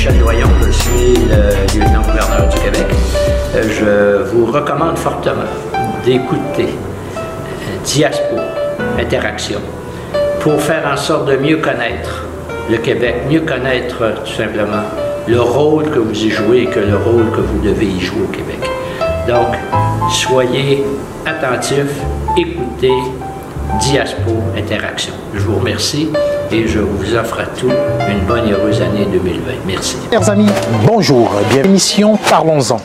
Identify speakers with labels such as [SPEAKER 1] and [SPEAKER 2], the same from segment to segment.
[SPEAKER 1] Michel Doyon, je suis le lieutenant-gouverneur du Québec. Je vous recommande fortement d'écouter Diaspora Interaction pour faire en sorte de mieux connaître le Québec, mieux connaître tout simplement le rôle que vous y jouez et que le rôle que vous devez y jouer au Québec. Donc, soyez attentifs, écoutez Diaspora Interaction. Je vous remercie et je vous offre à tous une bonne et heureuse année 2020. Merci.
[SPEAKER 2] Chers amis, bonjour. Bienvenue à l'émission Parlons-en.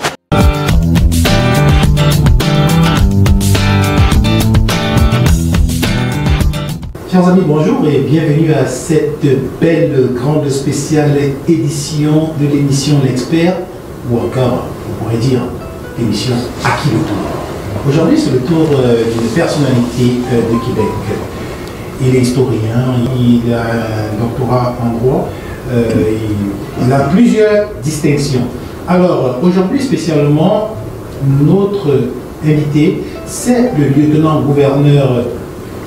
[SPEAKER 3] Chers amis, bonjour et bienvenue à cette belle, grande, spéciale édition de l'émission L'Expert, ou encore, on pourrait dire, l'émission À qui le tour? Aujourd'hui, c'est le tour d'une personnalité de Québec. Il est historien, il a un doctorat en droit, il a plusieurs distinctions. Alors, aujourd'hui, spécialement, notre invité, c'est le lieutenant-gouverneur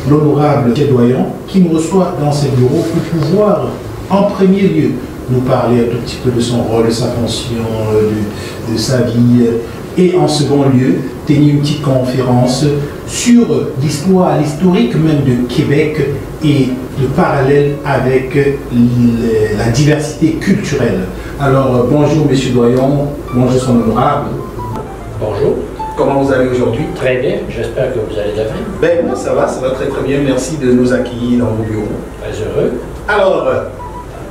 [SPEAKER 3] l'honorable Michel Doyon, qui nous reçoit dans ses bureaux pour pouvoir, en premier lieu, nous parler un tout petit peu de son rôle, de sa fonction, de sa vie, et en second lieu, tenir une petite conférence sur l'histoire, l'historique même de Québec et le parallèle avec la diversité culturelle. Alors, bonjour Monsieur Doyon, bonjour son honorable.
[SPEAKER 1] Bonjour.
[SPEAKER 3] Comment vous allez aujourd'hui?
[SPEAKER 1] Très bien, j'espère que vous allez de même.
[SPEAKER 3] Ben moi ça va très bien, merci de nous accueillir dans vos bureaux.
[SPEAKER 1] Très heureux.
[SPEAKER 3] Alors,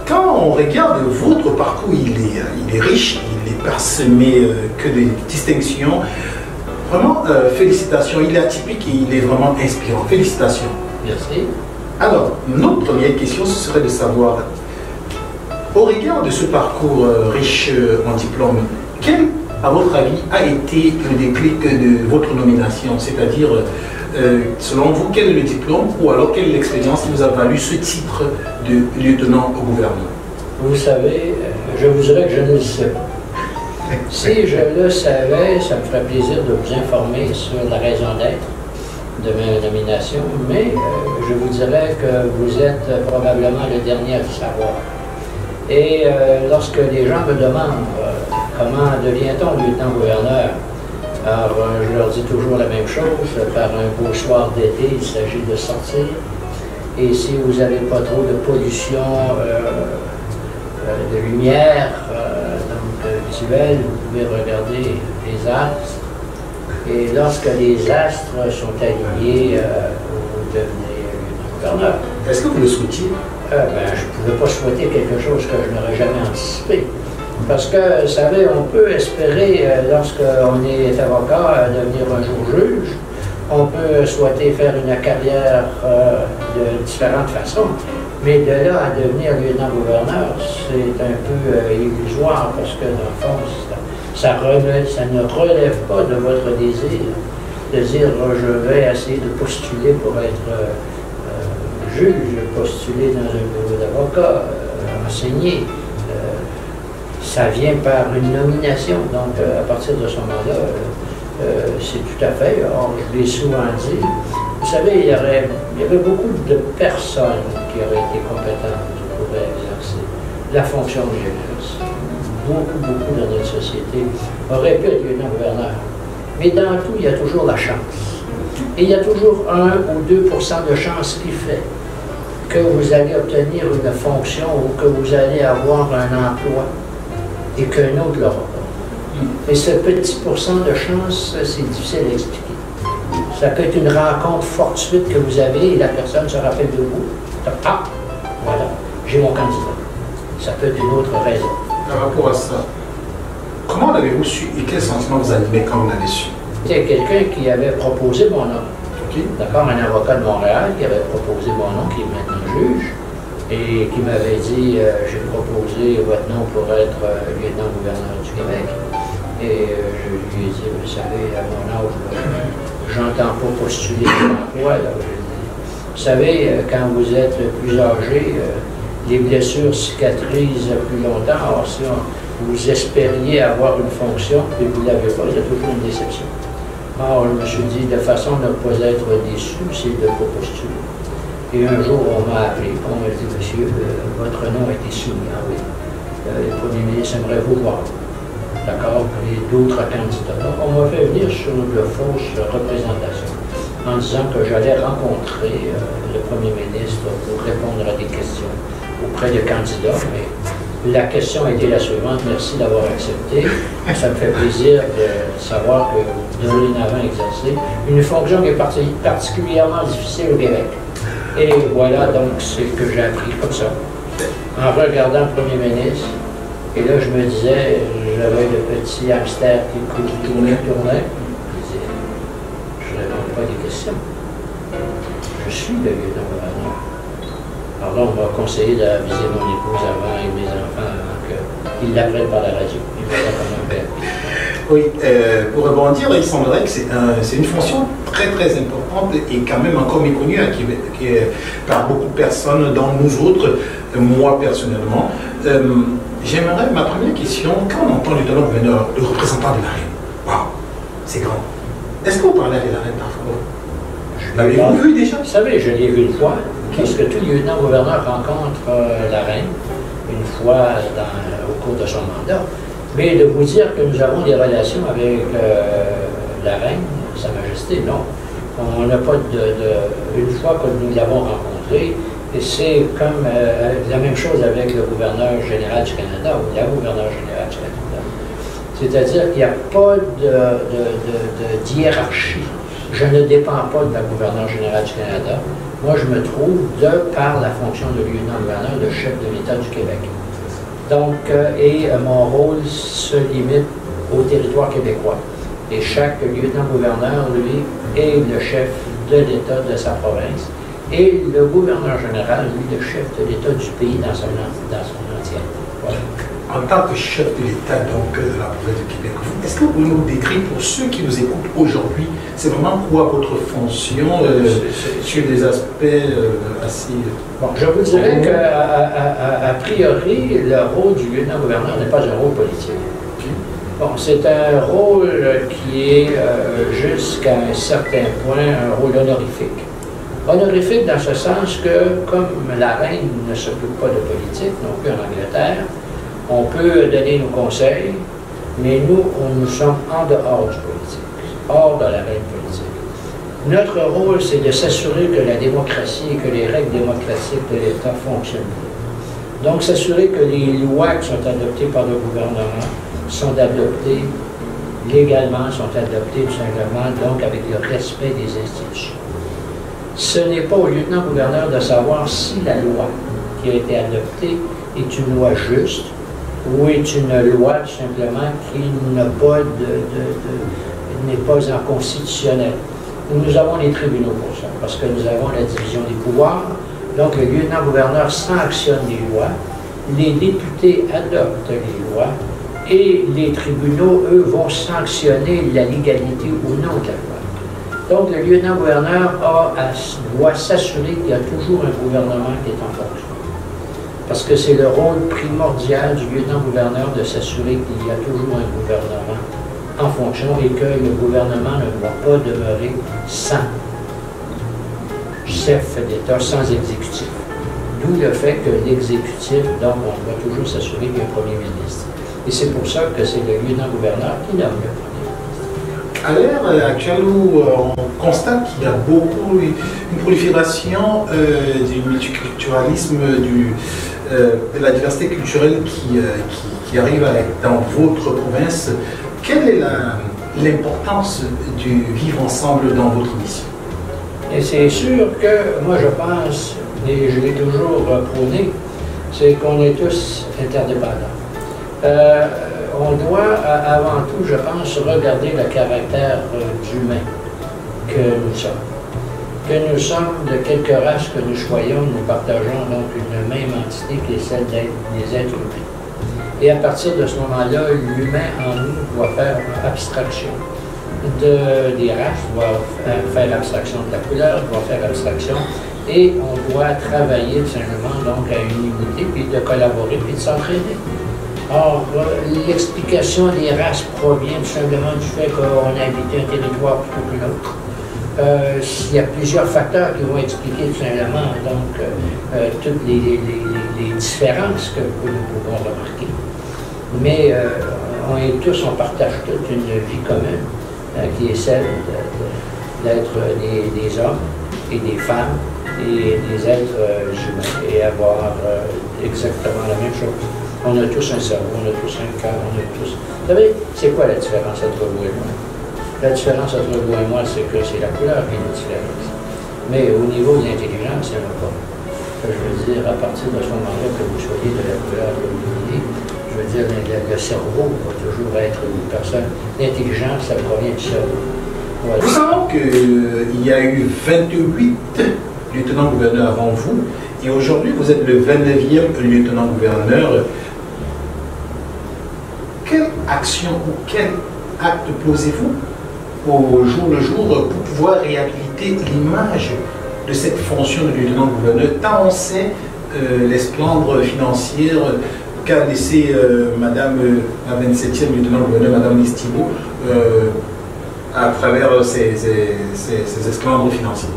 [SPEAKER 3] quand on regarde votre parcours, il est riche, il est parsemé que de distinctions. Vraiment, félicitations, il est atypique et il est vraiment inspirant. Félicitations.
[SPEAKER 1] Merci.
[SPEAKER 3] Alors, notre première question, ce serait de savoir, au regard de ce parcours riche en diplômes, quel, à votre avis, a été le déclic de votre nomination? C'est-à-dire, selon vous, quel est le diplôme ou alors quelle est l'expérience qui vous a valu ce titre de lieutenant au gouvernement?
[SPEAKER 1] Vous savez, je vous dirais que je ne le sais pas. Si je le savais, ça me ferait plaisir de vous informer sur la raison d'être de ma nomination, mais je vous dirais que vous êtes probablement le dernier à le savoir. Et lorsque les gens me demandent comment devient-on lieutenant-gouverneur, alors je leur dis toujours la même chose, par un beau soir d'été, il s'agit de sortir. Et si vous n'avez pas trop de pollution de lumière visuelle, vous pouvez regarder les astres. Et lorsque les astres sont alignés, vous devenez lieutenant-gouverneur.
[SPEAKER 3] Est-ce que vous le souhaitiez?
[SPEAKER 1] Je ne pouvais pas souhaiter quelque chose que je n'aurais jamais anticipé. Parce que, vous savez, on peut espérer, lorsqu'on est avocat, devenir un jour juge. On peut souhaiter faire une carrière de différentes façons. Mais de là à devenir lieutenant-gouverneur, c'est un peu illusoire parce que, dans le fond, ça ne relève pas de votre désir de dire je vais essayer de postuler pour être juge, postuler dans un bureau d'avocat, enseigner. Ça vient par une nomination. Donc, à partir de ce moment-là, c'est tout à fait. Or, je l'ai souvent dit. Vous savez, il y avait beaucoup de personnes qui auraient été compétentes pour exercer la fonction que j'exerce. Beaucoup dans notre société auraient pu être lieutenant-gouverneur. Mais dans tout, il y a toujours la chance. Et il y a toujours 1 ou 2 % de chance qui fait que vous allez obtenir une fonction ou que vous allez avoir un emploi et qu'un autre l'aura pas. Et ce petit pourcent de chance, c'est difficile à expliquer. Ça peut être une rencontre fortuite que vous avez et la personne se rappelle de vous. Ah, voilà, j'ai mon candidat. Ça peut être une autre raison.
[SPEAKER 3] Par rapport à ça, comment l'avez-vous su et quel sentiment vous animez quand vous l'avez su?
[SPEAKER 1] C'était quelqu'un qui avait proposé mon nom.
[SPEAKER 3] Okay.
[SPEAKER 1] D'accord, un avocat de Montréal qui avait proposé mon nom, qui est maintenant juge, et qui m'avait dit j'ai proposé votre nom pour être lieutenant-gouverneur du Québec. Et je lui ai dit, vous savez, à mon âge, j'entends pas postuler pour l'emploi. Vous savez, quand vous êtes plus âgé, les blessures cicatrisent plus longtemps. Or, si vous espériez avoir une fonction et vous ne l'avez pas, il y a toujours une déception. Or, je me suis dit, de façon à ne pas être déçu, c'est de ne pas postuler. Et un jour, on m'a appelé, on m'a dit, monsieur, votre nom a été soumis. Ah oui. le premier ministre aimerait vous voir. D'accord? Et d'autres candidats. Donc, on m'a fait venir sur de fausses représentations en disant que j'allais rencontrer le premier ministre pour répondre à des questions auprès de candidats. Mais la question a été la suivante. Merci d'avoir accepté. Ça me fait plaisir de savoir que vous devez dorénavant exercer une fonction qui est particulièrement difficile au Québec. Et voilà donc ce que j'ai appris comme ça. En regardant le premier ministre, et là je me disais, j'avais le petit hamster qui tournait. Je disais, je ne réponds pas des questions. Je suis le lieutenant-gouverneur. Alors là, on m'a conseillé d'aviser mon épouse avant et mes enfants avant qu'ils l'apprennent par la radio. Et voilà comment on fait.
[SPEAKER 3] Oui, pour rebondir, il semblerait que c'est une fonction très très importante et quand même encore méconnue à Québec, par beaucoup de personnes, dont nous autres, moi personnellement. J'aimerais, ma première question, quand on entend le lieutenant-gouverneur, le représentant de la reine, waouh, c'est grand. Est-ce que vous parlez avec la reine parfois? L'avez-vous vu déjà?
[SPEAKER 1] Vous savez, je l'ai vu une fois, puisque tout lieutenant-gouverneur rencontre la reine une fois au cours de son mandat. Mais de vous dire que nous avons des relations avec la reine, Sa Majesté, non. On n'a pas une fois que nous l'avons rencontrée, et c'est comme la même chose avec le gouverneur général du Canada ou la gouverneure générale du Canada. C'est-à-dire qu'il n'y a pas d'hiérarchie. Je ne dépends pas de la gouverneure générale du Canada. Moi, je me trouve, par la fonction de lieutenant-gouverneur, de chef de l'État du Québec. Donc, mon rôle se limite au territoire québécois. Et chaque lieutenant-gouverneur, lui, est le chef de l'État de sa province. Et le gouverneur général, lui, le chef de l'État du pays dans son entièreté. Voilà.
[SPEAKER 3] En tant que chef de l'État, donc, de la province du Québec, est-ce que vous pouvez nous décrire, pour ceux qui nous écoutent aujourd'hui, c'est vraiment quoi votre fonction sur des aspects assez...
[SPEAKER 1] Bon, je vous dirais qu'à priori, le rôle du lieutenant-gouverneur n'est pas un rôle politique. Bon, c'est un rôle qui est, jusqu'à un certain point, un rôle honorifique. Honorifique dans ce sens que, comme la reine ne s'occupe pas de politique, non plus en Angleterre, on peut donner nos conseils, mais nous sommes en dehors du politique, hors de la reine politique. Notre rôle, c'est de s'assurer que la démocratie et que les règles démocratiques de l'État fonctionnent. Donc, s'assurer que les lois qui sont adoptées par le gouvernement sont adoptées légalement, sont adoptées tout simplement, donc avec le respect des institutions. Ce n'est pas au lieutenant-gouverneur de savoir si la loi qui a été adoptée est une loi juste ou est une loi tout simplement qui n'est pas en constitutionnel. Nous avons les tribunaux pour ça, parce que nous avons la division des pouvoirs. Donc le lieutenant-gouverneur sanctionne les lois, les députés adoptent les lois et les tribunaux, eux, vont sanctionner la légalité ou non de la loi. Donc, le lieutenant-gouverneur doit s'assurer qu'il y a toujours un gouvernement qui est en fonction. Parce que c'est le rôle primordial du lieutenant-gouverneur de s'assurer qu'il y a toujours un gouvernement en fonction et que le gouvernement ne doit pas demeurer sans chef d'État, sans exécutif. D'où le fait que l'exécutif, donc, on doit toujours s'assurer qu'il y a un premier ministre. Et c'est pour ça que c'est le lieutenant-gouverneur qui nomme le premier ministre.
[SPEAKER 3] À l'ère actuelle où on constate qu'il y a beaucoup, une prolifération du multiculturalisme, de la diversité culturelle qui arrive dans votre province, quelle est l'importance du vivre ensemble dans votre mission?
[SPEAKER 1] Et c'est sûr que moi je pense, et je l'ai toujours prôné, c'est qu'on est tous interdépendants. On doit avant tout, je pense, regarder le caractère humain que nous sommes. Que nous sommes de quelque race que nous soyons, nous partageons donc une même entité qui est celle des êtres humains. Et à partir de ce moment-là, l'humain en nous doit faire abstraction des races, doit faire abstraction de la couleur, doit faire abstraction, et on doit travailler tout simplement donc à une unité, puis de collaborer, puis de s'entraider. Or, l'explication des races provient tout simplement du fait qu'on a habité un territoire plutôt que l'autre. Il y a plusieurs facteurs qui vont expliquer tout simplement toutes les différences que nous pouvons remarquer. Mais on partage toute une vie commune qui est celle d'être des hommes et des femmes et des êtres humains et avoir exactement la même chose. On a tous un cerveau, on a tous un cœur, on a tous... Vous savez, c'est quoi la différence entre vous et moi? La différence entre vous et moi, c'est que c'est la couleur qui est la différence. Mais au niveau de l'intelligence, il n'y en a pas. Je veux dire, à partir de ce moment-là, que vous soyez de la couleur que vous voulez, je veux dire, le cerveau va toujours être une personne. L'intelligence, ça provient du cerveau. Voilà.
[SPEAKER 3] Vous savez qu'il y a eu 28 lieutenants-gouverneurs avant vous, et aujourd'hui, vous êtes le 29e lieutenant-gouverneur. Quelle action ou quel acte posez-vous au jour le jour pour pouvoir réhabiliter l'image de cette fonction de lieutenant-gouverneur, tant on sait les splendres financières qu'a laissé Madame la 27e lieutenant-gouverneur, Madame Lestibo, à travers ses esclandres financiers.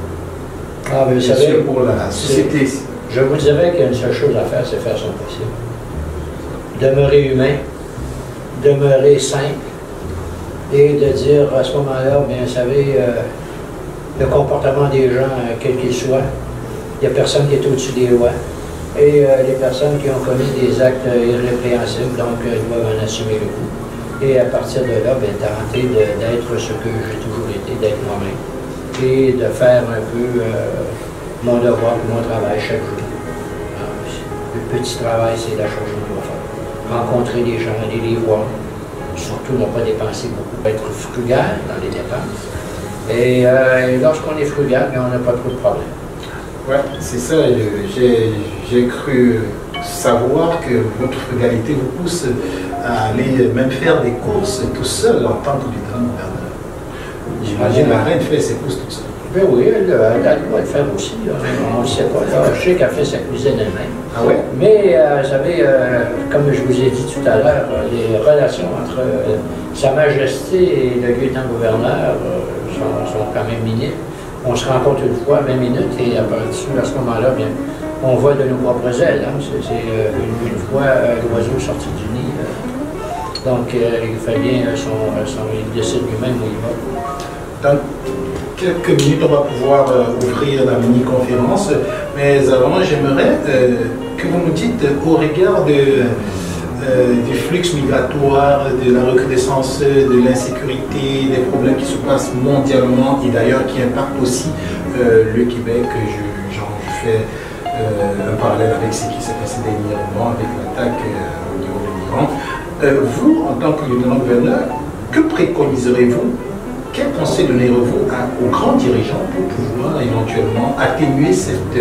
[SPEAKER 1] Ah, mais vous savez,
[SPEAKER 3] pour la société.
[SPEAKER 1] Je vous dirais qu'il y a une seule chose à faire, c'est faire son possible. Demeurer humain, demeurer simple, et de dire à ce moment-là, bien, vous savez, le comportement des gens, quel qu'il soit, il n'y a personne qui est au-dessus des lois. Et les personnes qui ont commis des actes irrépréhensibles, donc, doivent en assumer le coup. Et à partir de là, bien, tenter d'être ce que j'ai toujours été, d'être moi-même. Et de faire un peu mon devoir et mon travail chaque jour. Le petit travail, c'est la chose qu'on doit faire. Rencontrer les gens, aller les voir. Surtout ne pas dépenser beaucoup, être frugal dans les dépenses. Et lorsqu'on est frugal, bien, on n'a pas trop de problèmes.
[SPEAKER 3] Oui, c'est ça. J'ai cru savoir que votre frugalité vous pousse à aller même faire des courses tout seul en tant que lieutenant-gouverneur. J'imagine la reine fait ses courses toute seule.
[SPEAKER 1] Ben oui, elle doit le faire aussi. On ne sait pas. Là, je sais qu'elle fait sa cuisine elle-même.
[SPEAKER 3] Ah ouais?
[SPEAKER 1] Mais, vous savez, comme je vous ai dit tout à l'heure, les relations entre Sa Majesté et le lieutenant-gouverneur sont quand même minimes. On se rencontre une fois, 20 minutes, et à ce moment-là, bien, on voit de nos propres ailes. Hein. C'est une fois l'oiseau sorti du nid. Donc, il fait bien il décide lui-même où il va.
[SPEAKER 3] Dans quelques minutes, on va pouvoir ouvrir la mini-conférence, mais avant, j'aimerais que vous nous dites, au regard du flux migratoire, de la recrudescence de l'insécurité, des problèmes qui se passent mondialement et d'ailleurs qui impactent aussi le Québec, je fais un parallèle avec ce qui s'est passé dernièrement avec l'attaque au niveau de l'Iran. Vous, en tant que lieutenant-gouverneur, que préconiserez-vous? Quel conseil donnerez-vous aux grands dirigeants pour pouvoir éventuellement atténuer cette...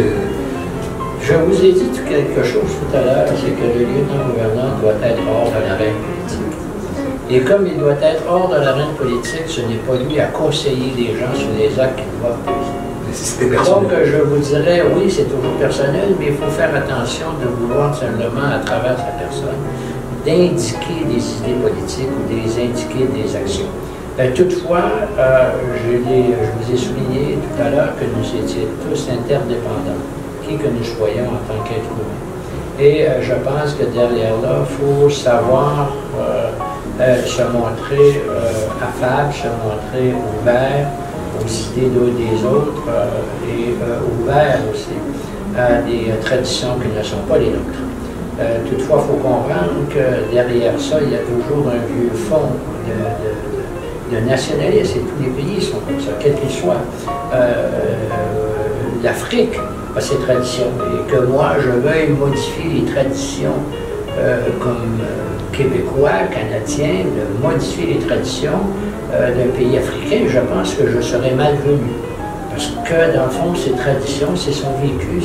[SPEAKER 1] Je vous ai dit quelque chose tout à l'heure, c'est que le lieutenant-gouverneur doit être hors de l'arène politique. Et comme il doit être hors de l'arène politique, ce n'est pas lui à conseiller les gens sur les actes qu'ils doivent poser. Donc, je vous dirais, oui, c'est toujours personnel, mais il faut faire attention de vouloir simplement, à travers sa personne, d'indiquer des idées politiques ou d'indiquer des actions. Toutefois, je vous ai souligné tout à l'heure que nous étions tous interdépendants, qui que nous soyons en tant qu'être humain. Et je pense que derrière là, il faut savoir se montrer affable, se montrer ouvert aux idées des autres et ouvert aussi à des traditions qui ne sont pas les nôtres. Toutefois, il faut comprendre que derrière ça, il y a toujours un vieux fond de nationalisme, et tous les pays sont comme ça, quels qu'ils soient. L'Afrique a ses traditions, et que moi, je veuille modifier les traditions comme Québécois, Canadiens, de modifier les traditions d'un pays africain, je pense que je serais malvenu. Parce que, dans le fond, ces traditions, c'est son vécu,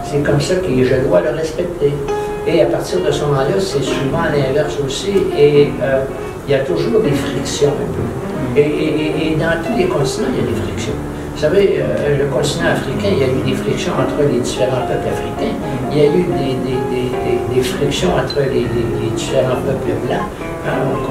[SPEAKER 1] c'est comme ça que je dois le respecter. Et à partir de ce moment-là, c'est souvent l'inverse aussi, et il y a toujours des frictions un peu. Et dans tous les continents, il y a des frictions. Vous savez, le continent africain, il y a eu des frictions entre les différents peuples africains. Il y a eu les frictions entre les différents peuples blancs.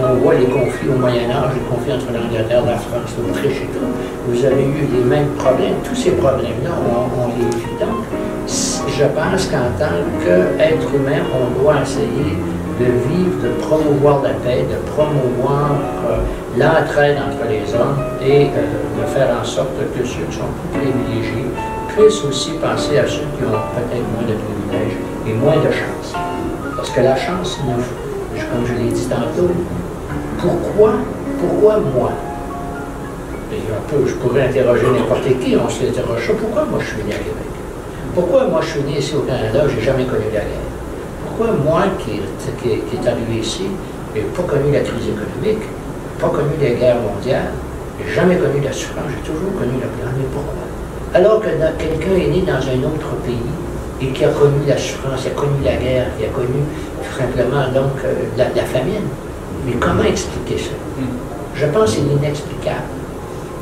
[SPEAKER 1] On voit les conflits au Moyen-Âge, les conflits entre l'Angleterre, la France, l'Autriche et tout. Vous avez eu les mêmes problèmes. Tous ces problèmes-là, on les vit. Donc, je pense qu'en tant qu'être humain, on doit essayer de vivre, de promouvoir la paix, de promouvoir l'entraide entre les hommes et de faire en sorte que ceux qui sont plus privilégiés puissent aussi penser à ceux qui ont peut-être moins de privilèges et moins de chance. Parce que la chance, comme je l'ai dit tantôt, pourquoi moi? Et je pourrais interroger n'importe qui, on s'interroge ça, pourquoi moi je suis né à Québec? Pourquoi moi je suis né ici au Canada, je n'ai jamais connu la guerre? Pourquoi moi qui est arrivé ici, je n'ai pas connu la crise économique, pas connu les guerres mondiales, je n'ai jamais connu la souffrance, j'ai toujours connu la guerre, mais pourquoi? Alors que quelqu'un est né dans un autre pays et qui a connu la souffrance, qui a connu la guerre, qui a connu tout simplement donc la famine. Mais comment expliquer ça? Je pense que c'est inexplicable.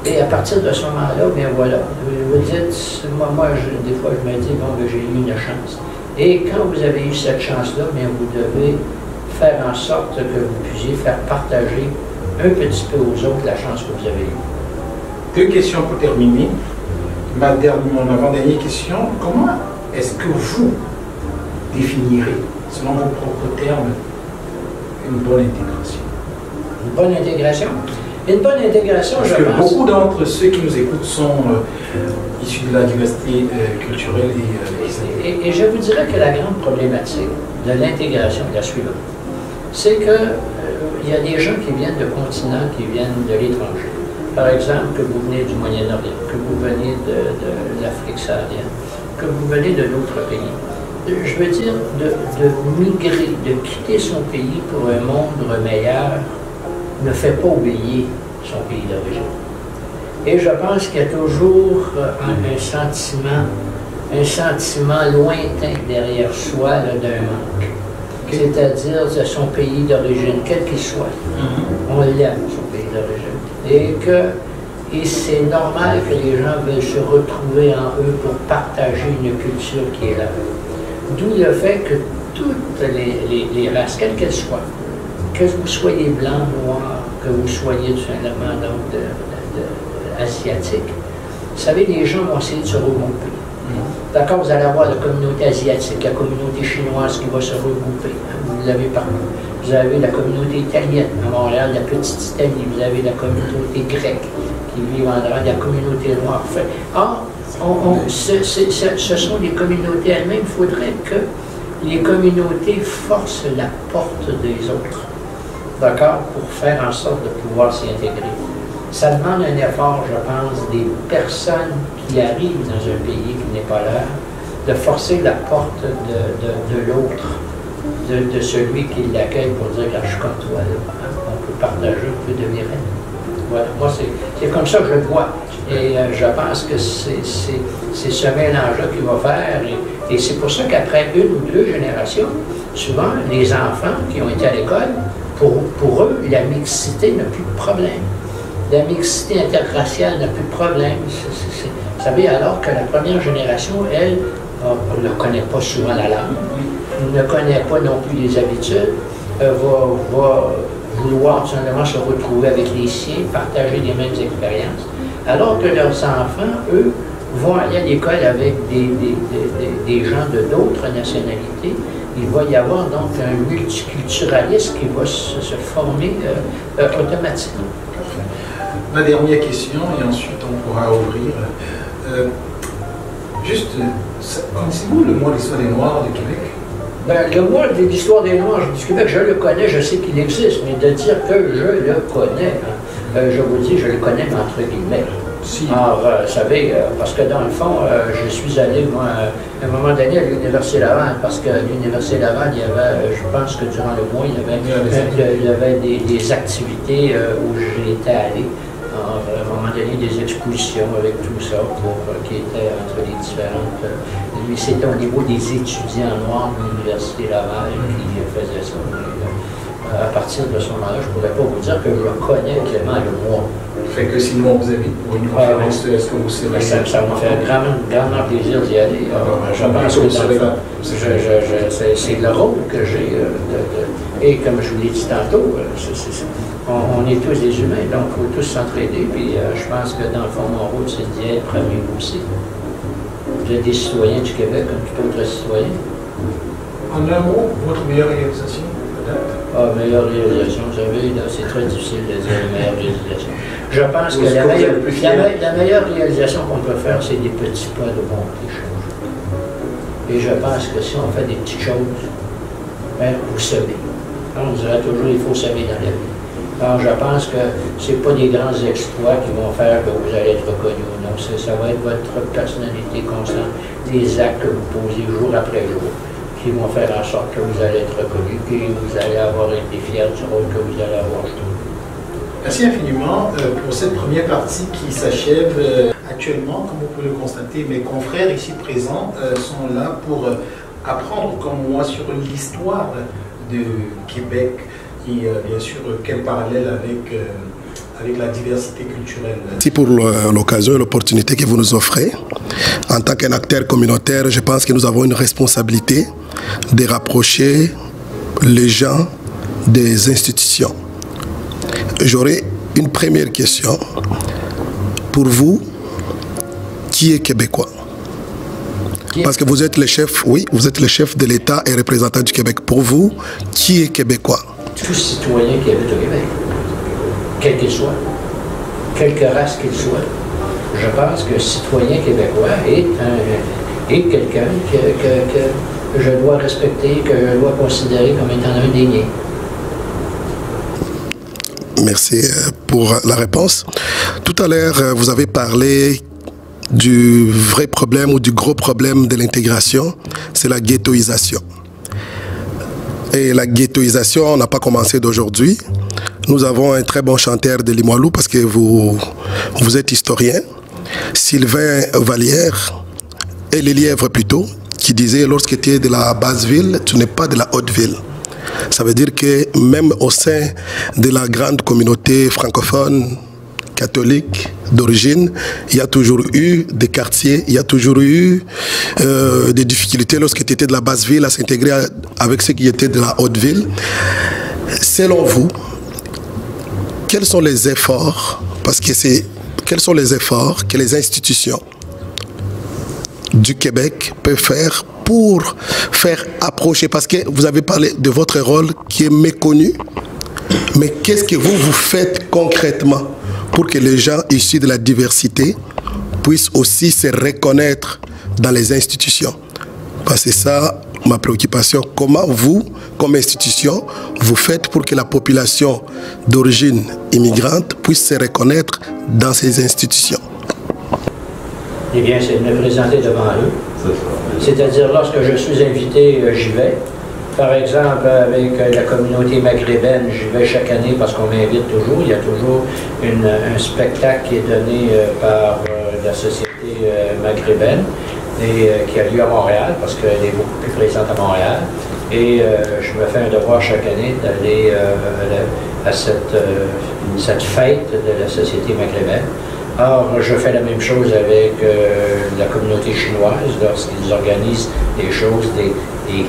[SPEAKER 1] Et à partir de ce moment-là, bien voilà, vous dites, moi des fois je me dis, bon, j'ai eu une chance. Et quand vous avez eu cette chance-là, bien vous devez faire en sorte que vous puissiez faire partager un petit peu aux autres la chance que vous avez eue.
[SPEAKER 2] Deux questions pour terminer. Mon avant-dernière question, comment est-ce que vous définirez, selon vos propres termes, une bonne intégration?
[SPEAKER 1] Une bonne intégration? Une bonne intégration,
[SPEAKER 2] parce
[SPEAKER 1] je
[SPEAKER 2] que
[SPEAKER 1] pense.
[SPEAKER 2] Beaucoup d'entre ceux qui nous écoutent sont issus de la diversité culturelle
[SPEAKER 1] et je vous dirais que la grande problématique de l'intégration est la suivante. C'est qu'il y a des gens qui viennent de continents, qui viennent de l'étranger. Par exemple, que vous venez du Moyen-Orient, que vous venez de l'Afrique saharienne, que vous venez de d'autres pays. Je veux dire, de migrer, de quitter son pays pour un monde meilleur, ne fait pas oublier son pays d'origine. Et je pense qu'il y a toujours un sentiment lointain derrière soi d'un manque. C'est-à-dire de son pays d'origine, quel qu'il soit. On l'aime, son pays d'origine. Et c'est normal que les gens veulent se retrouver en eux pour partager une culture qui est là. D'où le fait que toutes les races, quelles qu'elles soient, que vous soyez blanc, noir, que vous soyez tout simplement asiatique, vous savez, les gens vont essayer de se regrouper. D'accord, vous allez avoir la communauté asiatique, la communauté chinoise qui va se regrouper. Vous l'avez partout. Vous avez la communauté italienne à Montréal, la petite Italie. Vous avez la communauté grecque qui vit en Inde, la communauté noire. Or, ce sont les communautés elles-mêmes. Il faudrait que les communautés forcent la porte des autres, d'accord, pour faire en sorte de pouvoir s'y intégrer. Ça demande un effort, je pense, des personnes qui arrivent dans un pays qui n'est pas leur, de forcer la porte de l'autre, de celui qui l'accueille pour dire que je suis comme toi, là. On peut partager, on peut devenir amis. Voilà, moi c'est comme ça que je le vois. Et je pense que c'est ce mélange-là qu'il va faire. Et c'est pour ça qu'après une ou deux générations, souvent, les enfants qui ont été à l'école, pour eux, la mixité n'a plus de problème. La mixité interraciale n'a plus de problème. Vous savez, alors que la première génération, elle, ne connaît pas souvent la langue, ne connaît pas non plus les habitudes, va vouloir tout simplement se retrouver avec les siens, partager les mêmes expériences, alors que leurs enfants, eux, vont aller à l'école avec des gens de d'autres nationalités. Il va y avoir donc un multiculturalisme qui va se former automatiquement.
[SPEAKER 2] La dernière question, et ensuite on pourra ouvrir. Connaissez-vous le mois de l'histoire des Noirs de Québec?
[SPEAKER 1] Ben, le mois de l'histoire des Noirs du Québec, je le connais, je sais qu'il existe, mais de dire que je le connais, je vous dis, je le connais entre guillemets. Si. Alors, vous savez, parce que dans le fond, je suis allé, moi, à un moment donné, à l'Université Laval, parce qu'à l'Université Laval, il y avait, je pense que durant le mois, il y avait des activités où j'étais allé. Alors, à un moment donné, des expositions avec tout ça, qui étaient entre les différentes... Lui, c'était au niveau des étudiants noirs de l'Université Laval qui faisaient ça. À partir de ce moment-là, je ne pourrais pas vous dire que je connais Clément Lemoine.
[SPEAKER 2] Fait que sinon on vous invite pour une conférence, est-ce que vous serez...
[SPEAKER 1] Ça me fait grandement plaisir d'y aller. Je pense que c'est le rôle que j'ai. Et comme je vous l'ai dit tantôt, on est tous des humains, donc il faut tous s'entraider. Puis je pense que dans le fond, mon rôle, c'est d'y être premier aussi. Vous êtes des citoyens du Québec comme tout autre citoyen.
[SPEAKER 2] En un mot, votre meilleure réalisation, peut-être?
[SPEAKER 1] Ah, meilleure réalisation, vous savez, c'est très difficile de dire la meilleure réalisation. Je pense que la meilleure réalisation qu'on peut faire, c'est des petits pas de bonté chaque jour. Et je pense que si on fait des petites choses, ben, vous semez. On dirait toujours qu'il faut semer dans la vie. Alors, je pense que ce n'est pas des grands exploits qui vont faire que vous allez être reconnu ou non. Ça va être votre personnalité constante, des actes que vous posez jour après jour, qui vont faire en sorte que vous allez être reconnu, que vous allez avoir été fier du rôle que vous allez avoir joué.
[SPEAKER 2] Merci infiniment pour cette première partie qui s'achève actuellement. Comme vous pouvez le constater, mes confrères ici présents sont là pour apprendre comme moi sur l'histoire de Québec et bien sûr quel parallèle avec la diversité culturelle.
[SPEAKER 4] Merci pour l'occasion et l'opportunité que vous nous offrez. En tant qu'un acteur communautaire, je pense que nous avons une responsabilité de rapprocher les gens des institutions. J'aurais une première question. Pour vous, qui est québécois? Parce que vous êtes le chef, oui, vous êtes le chef de l'État et représentant du Québec. Pour vous, qui est québécois? Tout
[SPEAKER 1] citoyen qui habite au Québec, quel qu'il soit, quelque race qu'il soit. Je pense que citoyen québécois est quelqu'un que je dois respecter, que je dois considérer comme étant un des miens.
[SPEAKER 4] Merci pour la réponse. Tout à l'heure, vous avez parlé du vrai problème ou du gros problème de l'intégration, c'est la ghettoisation. Et la ghettoisation n'a pas commencé d'aujourd'hui. Nous avons un très bon chanteur de Limoilou parce que vous êtes historien, Sylvain Vallière, et les Lièvres plutôt, qui disait lorsque tu es de la basse ville, tu n'es pas de la haute ville. Ça veut dire que même au sein de la grande communauté francophone, catholique d'origine, il y a toujours eu des quartiers, il y a toujours eu des difficultés lorsque tu étais de la basse ville à s'intégrer avec ceux qui étaient de la haute ville. Selon vous, quels sont les efforts, quels sont les efforts que les institutions du Québec peuvent faire pour faire approcher, parce que vous avez parlé de votre rôle qui est méconnu, mais qu'est-ce que vous faites concrètement pour que les gens issus de la diversité puissent aussi se reconnaître dans les institutions? Parce que c'est ça ma préoccupation. Comment vous, comme institution, vous faites pour que la population d'origine immigrante puisse se reconnaître dans ces institutions?
[SPEAKER 1] Eh bien, c'est de me présenter devant eux. C'est-à-dire, lorsque je suis invité, j'y vais. Par exemple, avec la communauté maghrébine, j'y vais chaque année parce qu'on m'invite toujours. Il y a toujours un spectacle qui est donné par la société maghrébine et qui a lieu à Montréal parce qu'elle est beaucoup plus présente à Montréal. Et je me fais un devoir chaque année d'aller à cette fête de la société maghrébine. Or, je fais la même chose avec la communauté chinoise lorsqu'ils organisent des choses, des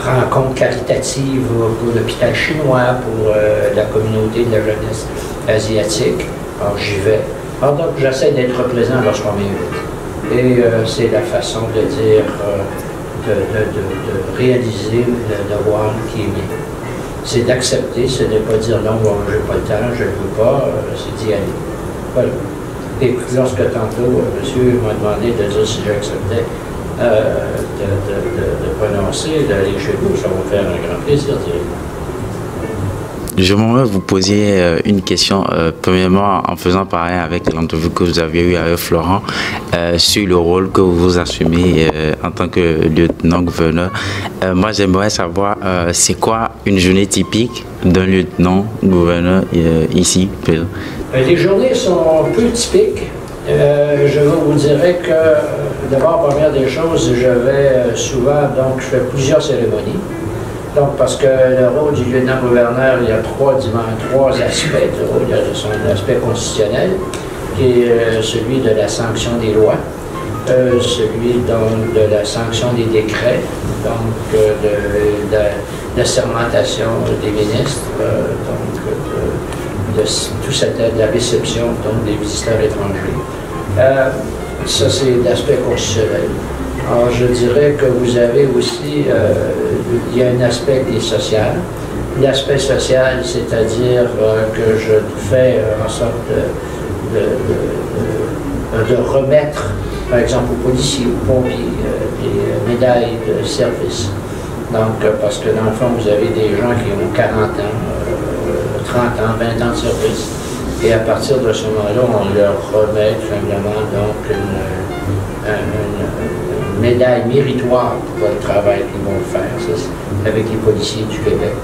[SPEAKER 1] rencontres caritatives pour l'hôpital chinois, pour la communauté de la jeunesse asiatique. Alors, j'y vais. Alors, donc, j'essaie d'être présent lorsqu'on m'invite. Et c'est la façon de dire, de réaliser le devoir qui est mien. C'est d'accepter, ce n'est pas dire non, bon, j'ai pas le temps, je ne veux pas, c'est d'y aller. Voilà. Et puis lorsque tantôt, monsieur m'a demandé de dire si j'acceptais de prononcer, d'aller chez vous, ça va me faire un grand plaisir d'y aller.
[SPEAKER 5] Je voudrais vous poser une question, premièrement en faisant pareil avec l'entrevue que vous avez eue avec Florent sur le rôle que vous assumez en tant que lieutenant-gouverneur. Moi, j'aimerais savoir c'est quoi une journée typique d'un lieutenant-gouverneur ici?
[SPEAKER 1] Les journées sont peu typiques. Je vous dirais que, d'abord, première des choses, je vais souvent, donc je fais plusieurs cérémonies. Donc, parce que le rôle du lieutenant-gouverneur, il y a trois aspects. Le rôle, il y a son aspect constitutionnel, qui est celui de la sanction des lois, celui donc, de la sanction des décrets, donc de la sermentation des ministres, de la réception donc, des visiteurs étrangers. Ça, c'est l'aspect constitutionnel. Alors, je dirais que vous avez aussi, il y a un aspect qui est social. L'aspect social, c'est-à-dire que je fais en sorte de remettre, par exemple, aux policiers, aux pompiers, des médailles de service. Donc, parce que dans le fond, vous avez des gens qui ont 40 ans, 30 ans, 20 ans de service. Et à partir de ce moment-là, on leur remet tout simplement donc une médaille méritoire pour le travail qu'ils vont faire. Ça, avec les policiers du Québec,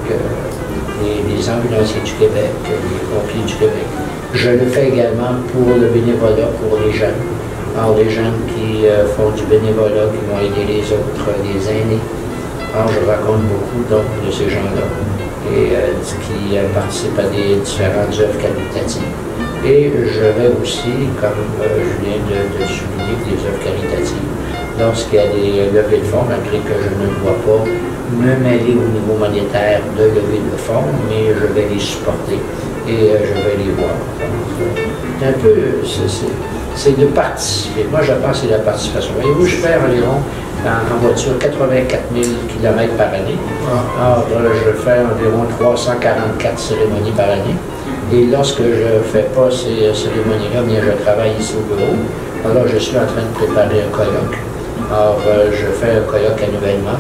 [SPEAKER 1] les ambulanciers du Québec, les pompiers du Québec. Je le fais également pour le bénévolat, pour les jeunes. Alors, les jeunes qui font du bénévolat, qui vont aider les autres, les aînés. Alors, je raconte beaucoup donc, de ces gens-là et qui participent à des différentes œuvres caritatives. Et je vais aussi, comme je viens de souligner, des œuvres caritatives. Lorsqu'il y a des levées de fonds, malgré que je ne dois pas me mêler au niveau monétaire de levée de fonds, mais je vais les supporter et je vais les voir. C'est un peu, c'est de participer. Moi, je pense que c'est la participation. Voyez-vous, je fais environ en voiture 84 000 km par année. Alors, je fais environ 344 cérémonies par année. Et lorsque je ne fais pas ces cérémonies-là, bien, je travaille ici au bureau. Alors, je suis en train de préparer un colloque. Alors, je fais un colloque annuellement.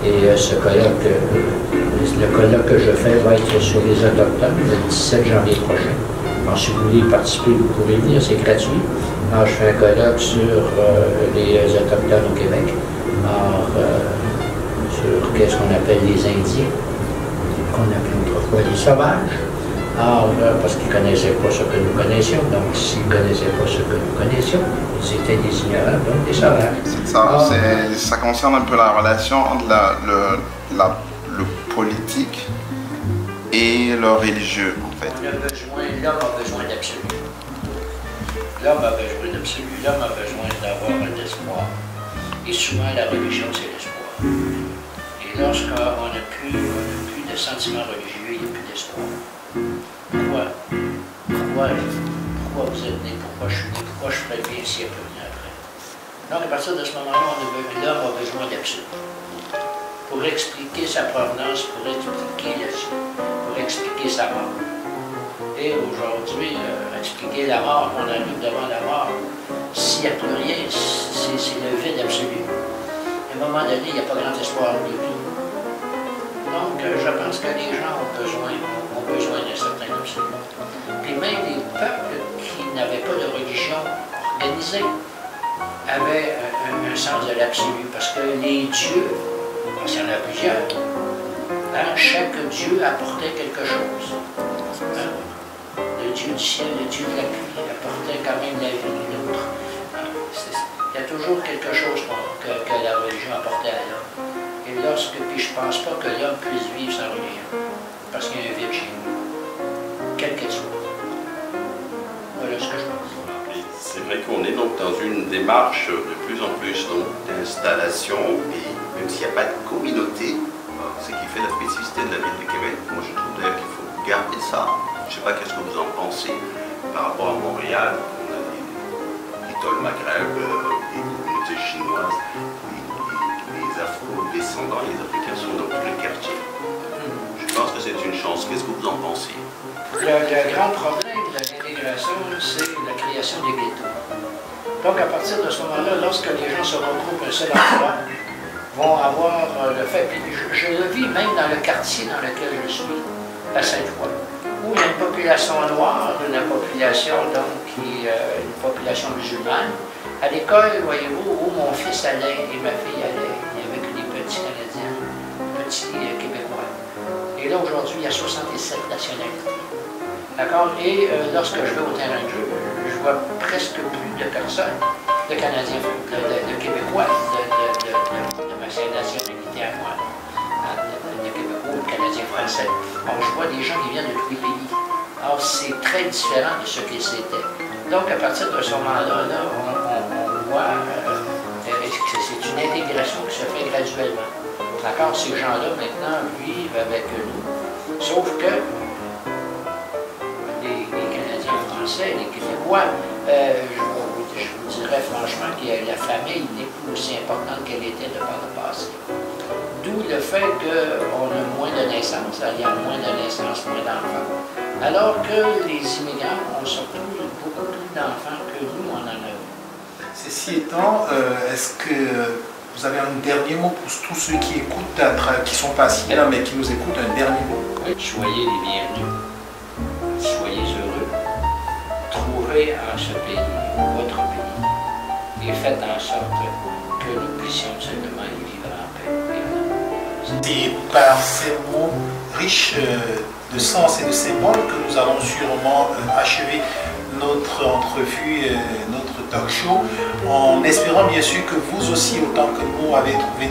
[SPEAKER 1] Et ce colloque, le colloque que je fais va être sur les Autochtones le 17 janvier prochain. Alors, si vous voulez y participer, vous pouvez venir, c'est gratuit. Alors, je fais un colloque sur les Autochtones au Québec. Alors, sur qu'est-ce qu'on appelle les Indiens, qu'on appelait autrefois les sauvages. Alors, parce qu'ils ne connaissaient pas ce que nous connaissions. Donc, s'ils ne connaissaient pas ce que nous connaissions, ils étaient des ignorants, donc des sauvages.
[SPEAKER 6] Ça concerne un peu la relation entre le politique et le religieux, en fait.
[SPEAKER 1] L'homme a besoin d'absolu. L'homme a besoin d'absolu. L'homme a besoin d'avoir un espoir. Et souvent, la religion, c'est l'espoir. Et lorsqu'on n'a plus de sentiments religieux, il n'y a plus d'espoir. Pourquoi vous êtes né? Pourquoi je suis né? Pourquoi je ferais bien s'il n'y a plus rien après? Donc, à partir de ce moment-là, l'homme a besoin d'absolu. Pour expliquer sa provenance, pour expliquer la vie, pour expliquer sa mort. Et aujourd'hui, expliquer la mort, on arrive devant la mort, s'il n'y a plus rien, c'est le vide absolu. À un moment donné, il n'y a pas grand espoir de vie. Donc, je pense que les gens ont besoin d'un certain absolu. Puis même les peuples qui n'avaient pas de religion organisée avaient un sens de l'absolu, parce que les dieux, parce qu'il y en a plusieurs, hein, chaque dieu apportait quelque chose. Hein? Le dieu du ciel, le dieu de la pluie apportait quand même la vie de l'autre. Hein? Il y a toujours quelque chose que la religion apportait à l'homme. Et puis je ne pense pas que l'homme puisse vivre sans religion, parce qu'il y a un vide chez nous, quel qu'elle soit. Voilà ce que je pense.
[SPEAKER 7] C'est vrai qu'on est donc dans une démarche de plus en plus d'installation, et même s'il n'y a pas de communauté, ce qui fait la spécificité de la ville de Québec. Moi je trouve d'ailleurs qu'il faut garder ça. Je ne sais pas qu'est-ce que vous en pensez par rapport à Montréal, on a l'Étoile Maghreb, des communautés chinoises, les afro-descendants, les Africains sont dans tous les quartiers. Je pense que c'est une chance. Qu'est-ce que vous en pensez?
[SPEAKER 1] Le grand problème de l'intégration, c'est la création des ghettos. Donc, à partir de ce moment-là, lorsque les gens se regroupent un seul endroit, vont avoir le fait, puis je le vis même dans le quartier dans lequel je suis, à Sainte-Foy, où il y a une population noire, une population donc une population musulmane. À l'école, voyez-vous, où mon fils allait et ma fille allait, il y avait que des petits Canadiens, des petits Québécois. Et là, aujourd'hui, il y a 67 nationalités. D'accord? Et lorsque je vais au terrain de jeu, je vois presque plus de personnes, de Canadiens, de Québécois, de ma nationalité à moi. je vois des gens qui viennent de tous les pays. Alors, c'est très différent de ce que c'était. Donc, à partir de ce moment-là, on voit que c'est une intégration qui se fait graduellement. D'accord, ces gens-là, maintenant, vivent avec nous. Sauf que les Canadiens français, les Québécois, je vous dirais franchement que la famille n'est plus aussi importante qu'elle était de par le passé. D'où le fait qu'on a moins de naissances, il y a moins de naissances, moins d'enfants. Alors que les immigrants ont surtout beaucoup plus d'enfants que nous, on en a eu.
[SPEAKER 2] Ceci étant, est-ce que vous avez un dernier mot pour tous ceux qui écoutent, qui ne sont pas assis là, mais qui nous écoutent, un dernier mot?
[SPEAKER 1] Oui, soyez les bienvenus. Soyez heureux. Trouvez en ce pays votre pays. Et faites en sorte que nous puissions simplement y vivre en paix.
[SPEAKER 2] C'est par ces mots riches de sens et de symboles que nous allons sûrement achever notre entrevue, notre talk show, en espérant bien sûr que vous aussi, autant que nous, avez trouvé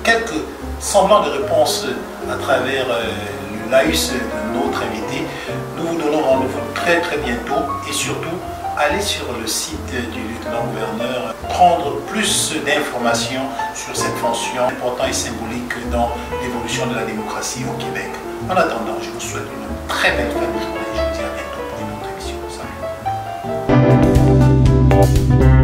[SPEAKER 2] quelques semblants de réponses à travers le laïus de notre invité. Nous vous donnons rendez-vous très très bientôt et surtout, allez sur le site du lieutenant-gouverneur, prendre plus d'informations sur cette fonction importante et symbolique dans l'évolution de la démocratie au Québec. En attendant, je vous souhaite une très belle fin de journée. Je vous dis à bientôt pour une autre émission. Salut.